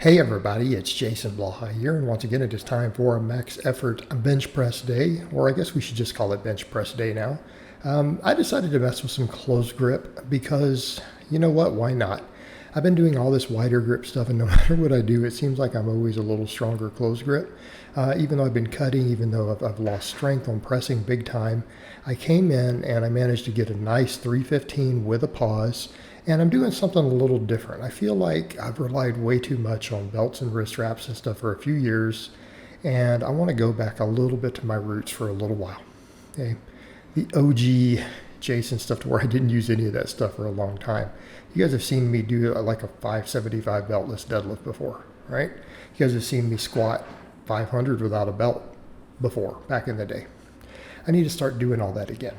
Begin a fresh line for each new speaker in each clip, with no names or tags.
Hey everybody, it's Jason Blaha here, and once again it is time for a max effort bench press day, or I guess we should just call it bench press day now. I decided to mess with some closed grip because, you know what, why not? I've been doing all this wider grip stuff, and no matter what I do, it seems like I'm always a little stronger closed grip. Even though I've been cutting, even though I've lost strength on pressing big time, I came in and I managed to get a nice 315 with a pause. And I'm doing something a little different. I feel like I've relied way too much on belts and wrist wraps and stuff for a few years, and I want to go back a little bit to my roots for a little while. Okay, the OG Jason stuff to where I didn't use any of that stuff for a long time. You guys have seen me do like a 575 beltless deadlift before, right? You guys have seen me squat 500 without a belt before, back in the day. I need to start doing all that again.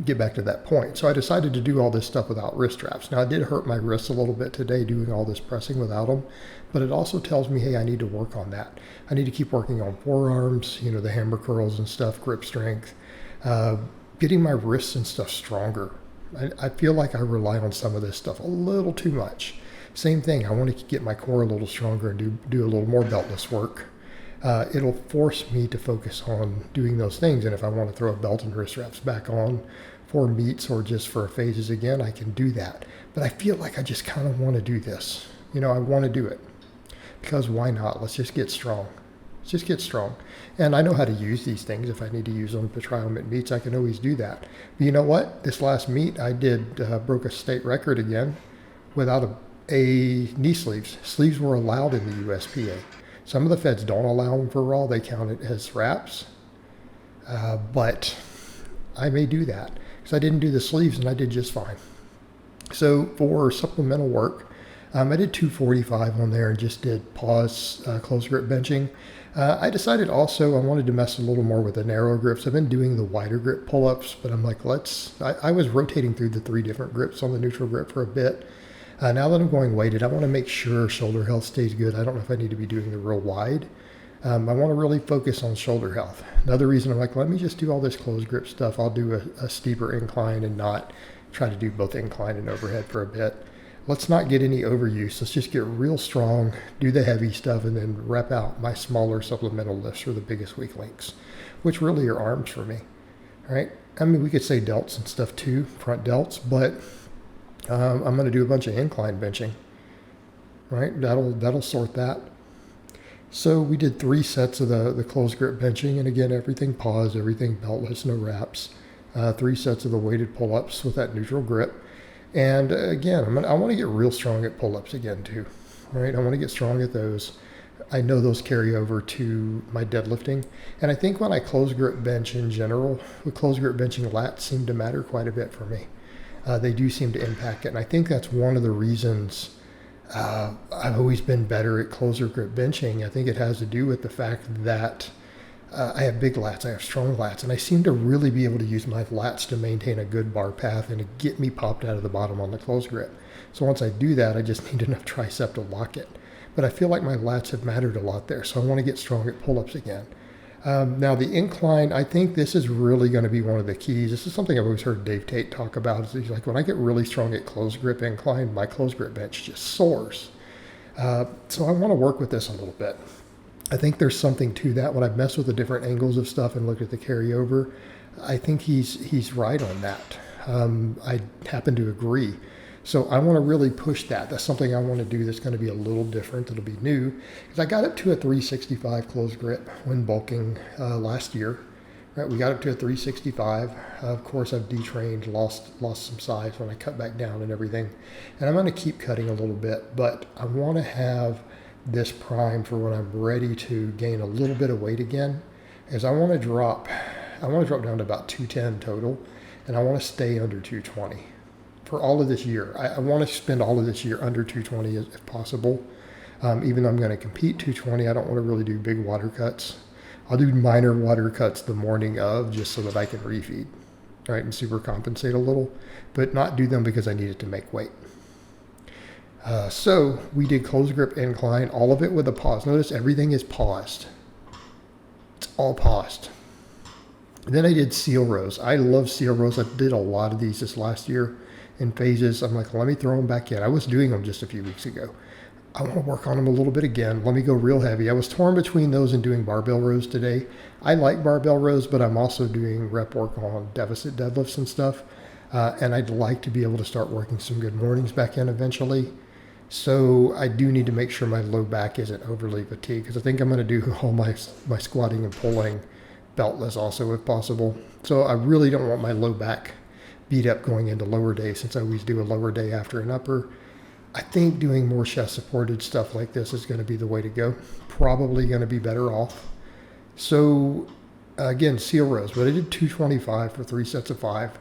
Get back to that point. So I decided to do all this stuff without wrist straps. Now, I did hurt my wrists a little bit today doing all this pressing without them, but it also tells me, hey, I need to work on that. I need to keep working on forearms, the hammer curls and stuff, grip strength, getting my wrists and stuff stronger. I feel like I rely on some of this stuff a little too much. Same thing, I want to get my core a little stronger and do a little more beltless work. It'll force me to focus on doing those things. And if I want to throw a belt and wrist wraps back on for meets or just for phases again, I can do that. But I feel like I just kind of want to do this. I want to do it because why not? Let's just get strong. Let's just get strong. And I know how to use these things. If I need to use them to try them at meets, I can always do that. But you know what? This last meet, I broke a state record again without a knee sleeves. Sleeves were allowed in the USPA. Some of the feds don't allow them for raw. They count it as wraps. But I may do that because I didn't do the sleeves and I did just fine. So for supplemental work, I did 245 on there and just did pause close grip benching. I decided also I wanted to mess a little more with the narrow grips. I've been doing the wider grip pull-ups, but I'm like, I was rotating through the 3 different grips on the neutral grip for a bit. Now that I'm going weighted, I want to make sure shoulder health stays good. I don't know if I need to be doing the real wide. I want to really focus on shoulder health. Another reason I'm like, let me just do all this closed grip stuff. I'll do a steeper incline and not try to do both incline and overhead for a bit. Let's not get any overuse. Let's just get real strong, do the heavy stuff, and then rep out my smaller supplemental lifts for the biggest weak links, which really are arms for me, right? I mean, we could say delts and stuff too, front delts, but I'm going to do a bunch of incline benching, right? That'll sort that. So we did 3 sets of the closed grip benching, and again, everything paused, everything beltless, no wraps. 3 sets of the weighted pull-ups with that neutral grip. And again, I want to get real strong at pull-ups again too, right? I want to get strong at those. I know those carry over to my deadlifting. And I think when I close grip bench in general, with close grip benching, lats seem to matter quite a bit for me. They do seem to impact it. And I think that's one of the reasons I've always been better at closer grip benching. I think it has to do with the fact that I have big lats, I have strong lats, and I seem to really be able to use my lats to maintain a good bar path and to get me popped out of the bottom on the close grip. So once I do that, I just need enough tricep to lock it. But I feel like my lats have mattered a lot there, so I want to get strong at pull-ups again. Now the incline, I think this is really going to be one of the keys. This is something I've always heard Dave Tate talk about. He's like, when I get really strong at close grip incline, my close grip bench just soars. So I want to work with this a little bit. I think there's something to that. When I've messed with the different angles of stuff and looked at the carryover, I think he's right on that. I happen to agree. So I want to really push that. That's something I want to do that's going to be a little different. It'll be new. Because I got up to a 365 closed grip when bulking last year. Right, we got up to a 365. Of course, I've detrained, lost some size when I cut back down and everything. And I'm going to keep cutting a little bit, but I want to have this prime for when I'm ready to gain a little bit of weight again, is I want to drop down to about 210 total, and I want to stay under 220 for all of this year. I want to spend all of this year under 220 if possible. Even though I'm going to compete 220, I don't want to really do big water cuts. I'll do minor water cuts the morning of just so that I can refeed, right, and super compensate a little, but not do them because I need it to make weight. So we did close grip incline, all of it with a pause. Notice everything is paused. It's all paused. And then I did seal rows. I love seal rows. I did a lot of these this last year in phases. I'm like, let me throw them back in. I was doing them just a few weeks ago. I want to work on them a little bit again. Let me go real heavy. I was torn between those and doing barbell rows today. I like barbell rows, but I'm also doing rep work on deficit deadlifts and stuff. And I'd like to be able to start working some good mornings back in eventually. So I do need to make sure my low back isn't overly fatigued, because I think I'm going to do all my squatting and pulling beltless also if possible. So I really don't want my low back beat up going into lower day, since I always do a lower day after an upper. I think doing more chest supported stuff like this is going to be the way to go. Probably going to be better off. So again, seal rows, but I did 225 for 3 sets of 5.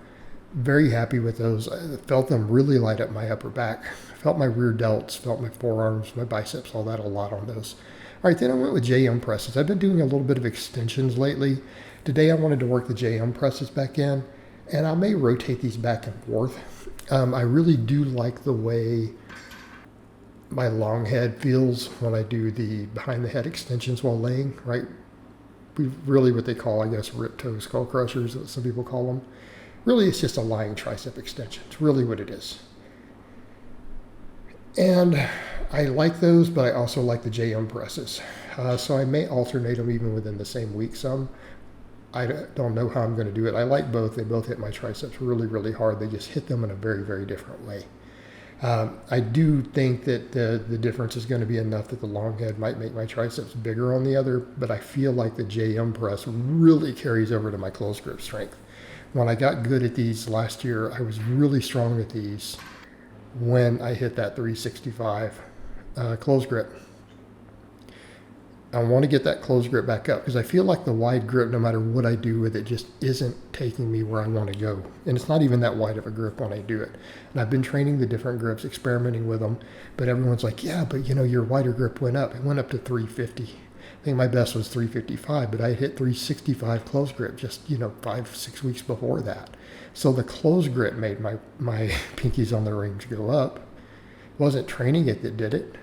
Very happy with those. I felt them really light up my upper back. I felt my rear delts, felt my forearms, my biceps, all that a lot on those. All right, then I went with JM presses. I've been doing a little bit of extensions lately. Today I wanted to work the JM presses back in, and I may rotate these back and forth. I really do like the way my long head feels when I do the behind the head extensions while laying, right? Really what they call, I guess, rip toe skull crushers, that some people call them. Really, it's just a lying tricep extension. It's really what it is. And I like those, but I also like the JM presses. So I may alternate them even within the same week some. I don't know how I'm going to do it. I like both. They both hit my triceps really, really hard. They just hit them in a very, very different way. I do think that the difference is going to be enough that the long head might make my triceps bigger on the other, but I feel like the JM press really carries over to my close grip strength. When I got good at these last year, I was really strong at these when I hit that 365 close grip. I want to get that close grip back up, because I feel like the wide grip, no matter what I do with it, just isn't taking me where I want to go. And it's not even that wide of a grip when I do it. And I've been training the different grips, experimenting with them, but everyone's like, yeah, but your wider grip went up. It went up to 350. I think my best was 355, but I hit 365 close grip just, 5-6 weeks before that. So the close grip made my pinkies on the range go up. It wasn't training it that did it.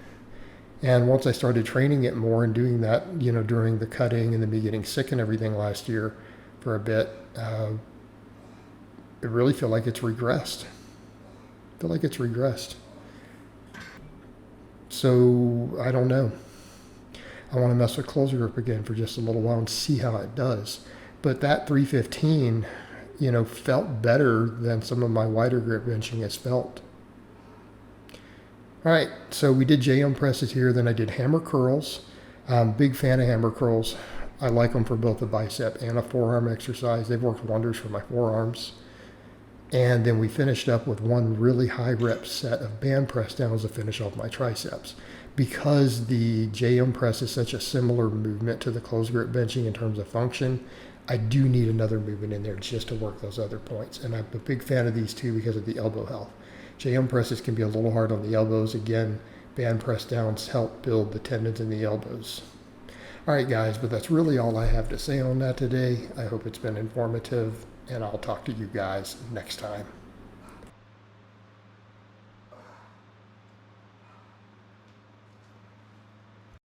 And once I started training it more and doing that, during the cutting and then me getting sick and everything last year for a bit, I really feel like it's regressed. So I don't know. I want to mess with close grip again for just a little while and see how it does. But that 315, felt better than some of my wider grip benching has felt. All right, so we did JM presses here. Then I did hammer curls. Big fan of hammer curls. I like them for both a bicep and a forearm exercise. They've worked wonders for my forearms. And then we finished up with one really high rep set of band press downs to finish off my triceps. Because the JM press is such a similar movement to the close grip benching in terms of function, I do need another movement in there just to work those other points. And I'm a big fan of these two because of the elbow health. JM presses can be a little hard on the elbows. Again, band press downs help build the tendons in the elbows. All right, guys, but that's really all I have to say on that today. I hope it's been informative, and I'll talk to you guys next time.